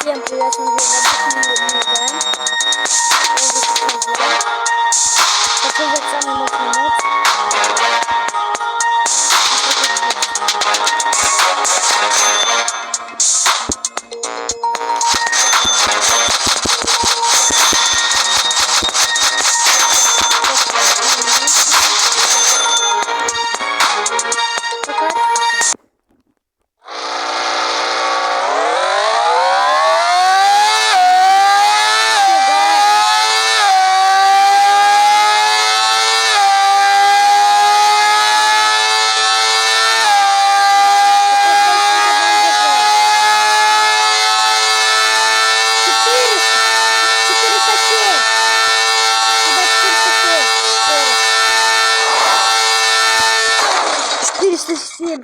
Всем привет, мы такой самый мощный мод.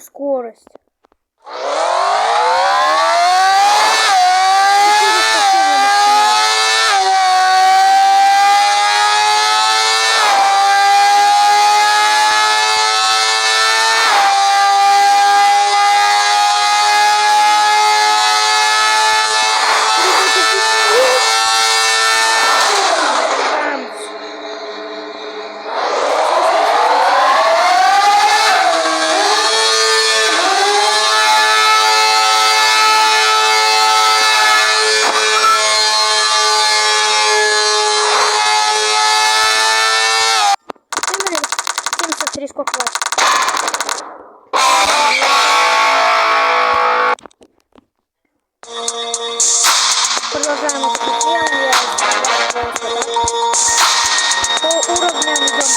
Скорость. Сколько вас? Продолжаем это дело. По уровням идем.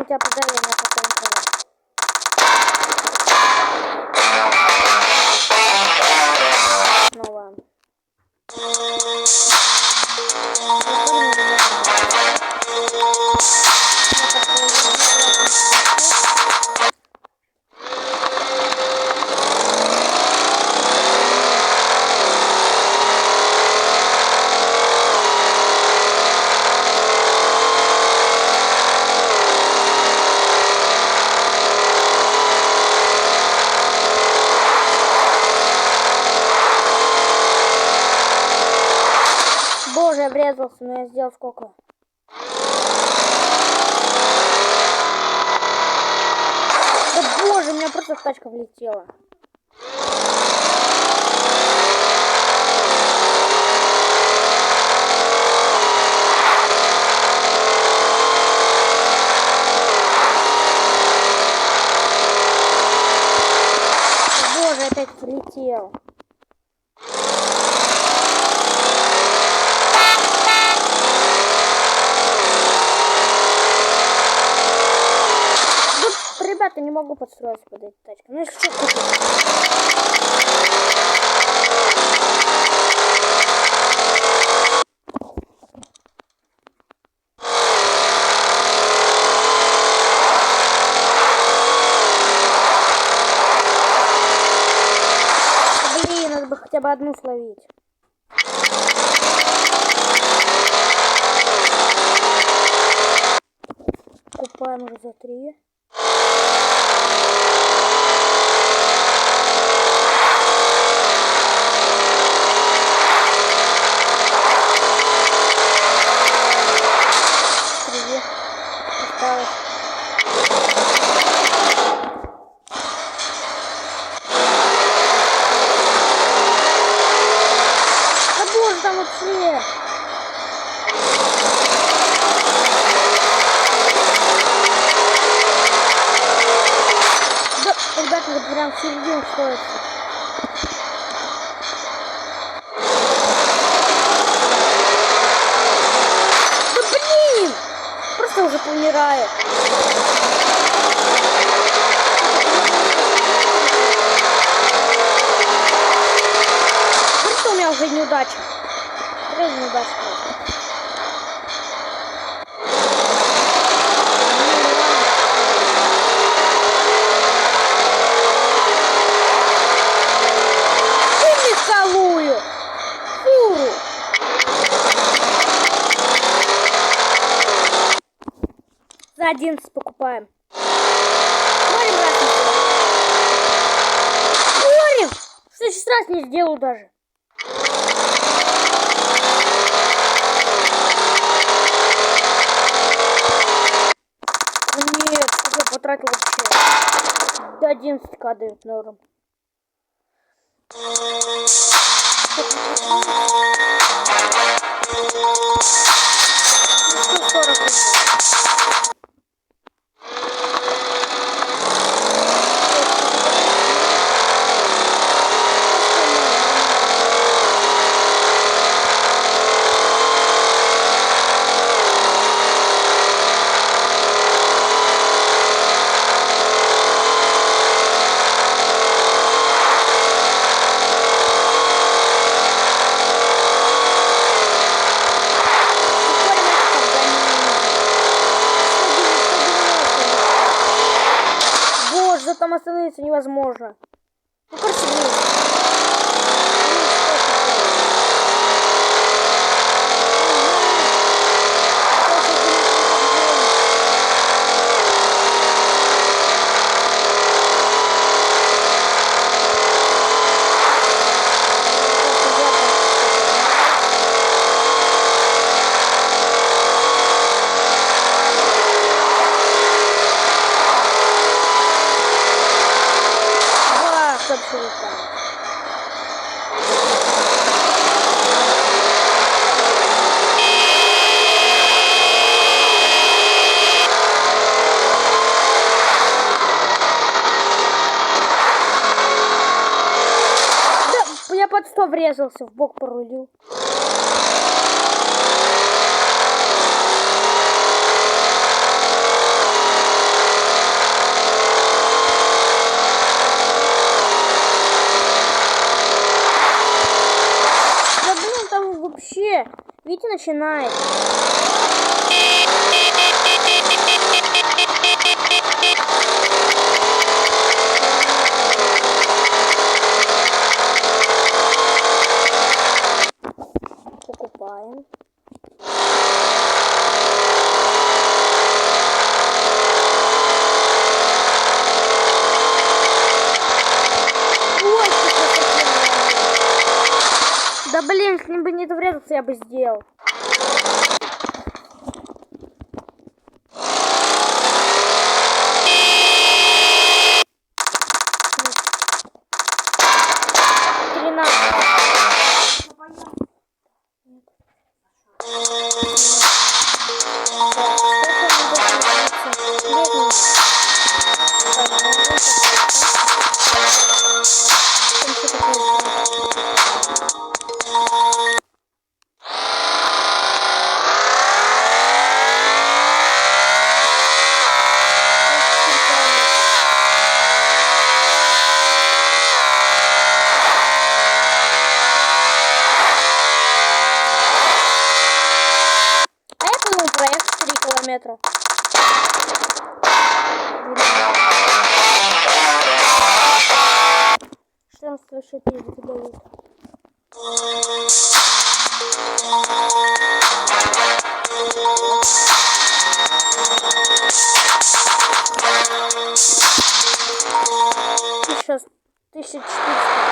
Тебя подали на потом. Снова. Боже, я врезался, но я сделал сколько? Да боже, у меня просто тачка влетела. Боже, опять влетел. Ребята, не могу подстроиться под эти тачки. Ну, если что, блин, надо бы хотя бы одну словить. Купаться. покупаем уже за 3. Осталось. Да боже, там вообще. Да, ребята, это прям в середину стоит. Да блин! Просто уже помирает. Просто у меня уже неудача. Реально неудача просто. Фуру! За 11 покупаем. Смотрим, разницу. Смотрим! В следующий раз не сделаю даже. Нет, я потратил вообще. До 11к дают норм. Там остановиться невозможно. Ну, короче, абсолютно. Да, я под 100 врезался, в бок порулил. Вообще, видите, начинает. Покупаем. Да блин, если бы не врезался, я бы сделал. Километра. Что слышать из дают? сейчас 1400.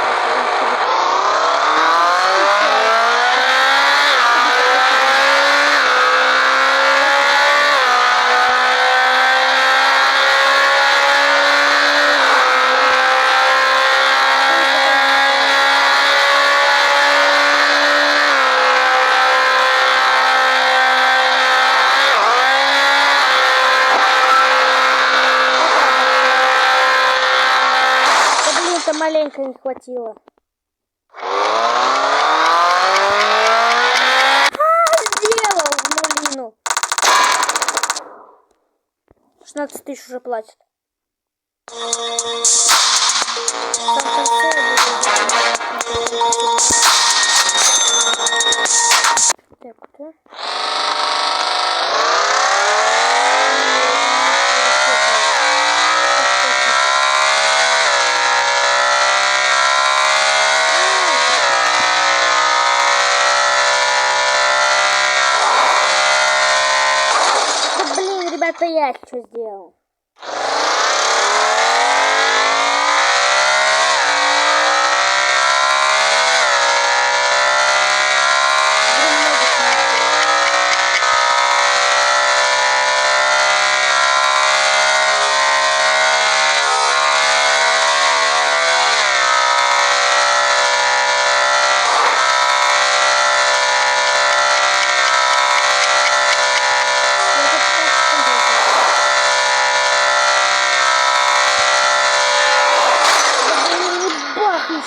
Маленько не хватило. Сделал нулину. 16 тысяч уже платит. Так, вот. Это я что сделал?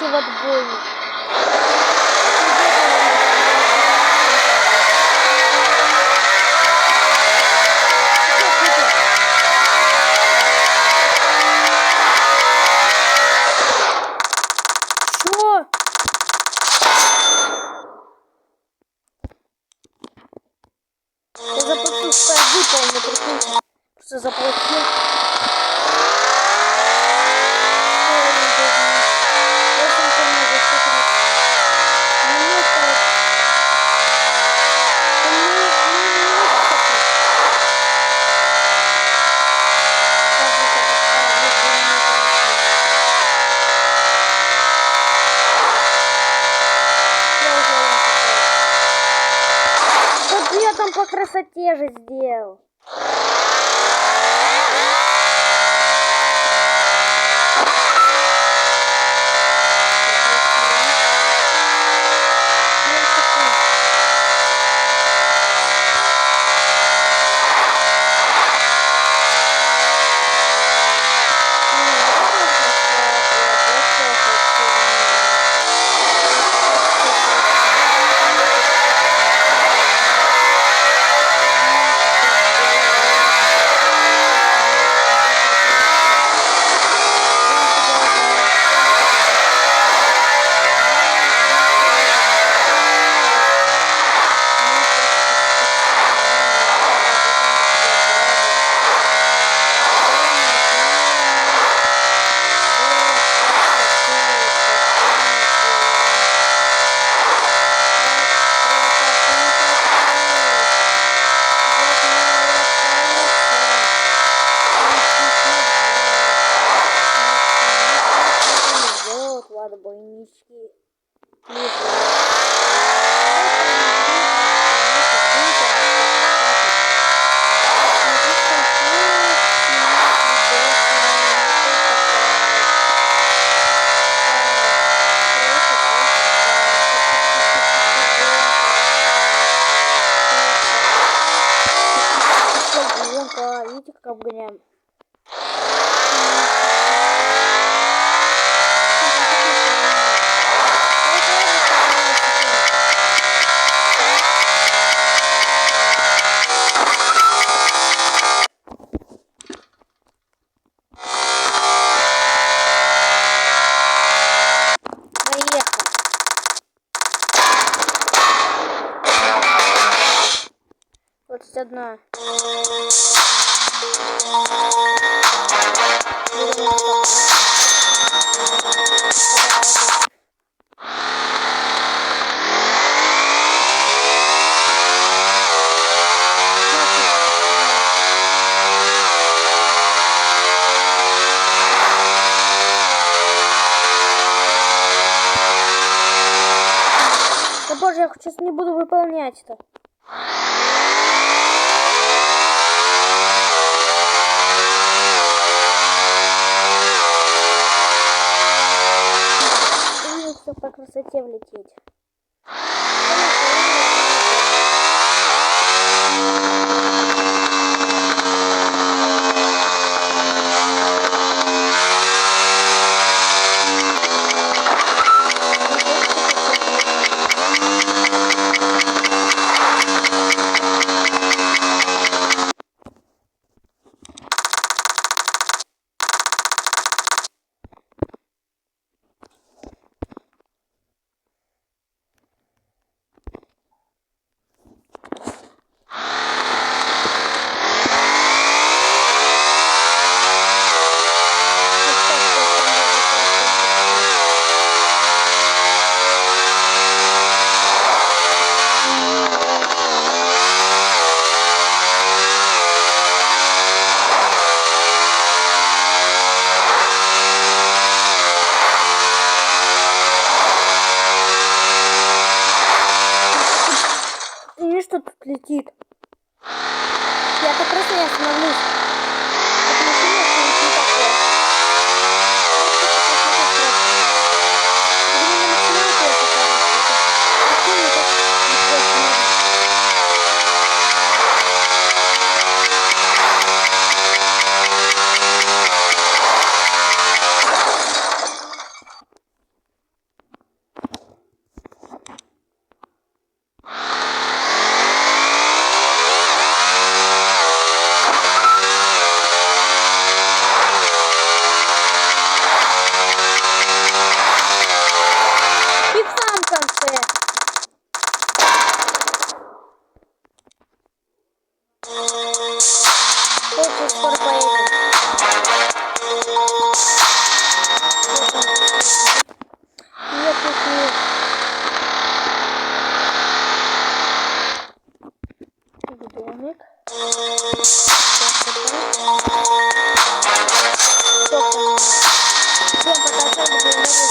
В отбойник. Что? Я заплатил, что я выполнил, прикиньте. Просто заплатил. Я там по красоте же сделал. Видите, как обгоняем? Одна. я сейчас не буду выполнять это. И все по красоте влететь. Что тут летит? Я-то просто не остановлюсь. Это машина остановить не такое. Скоро поедем. Нет, нет. Домик. Всем пока,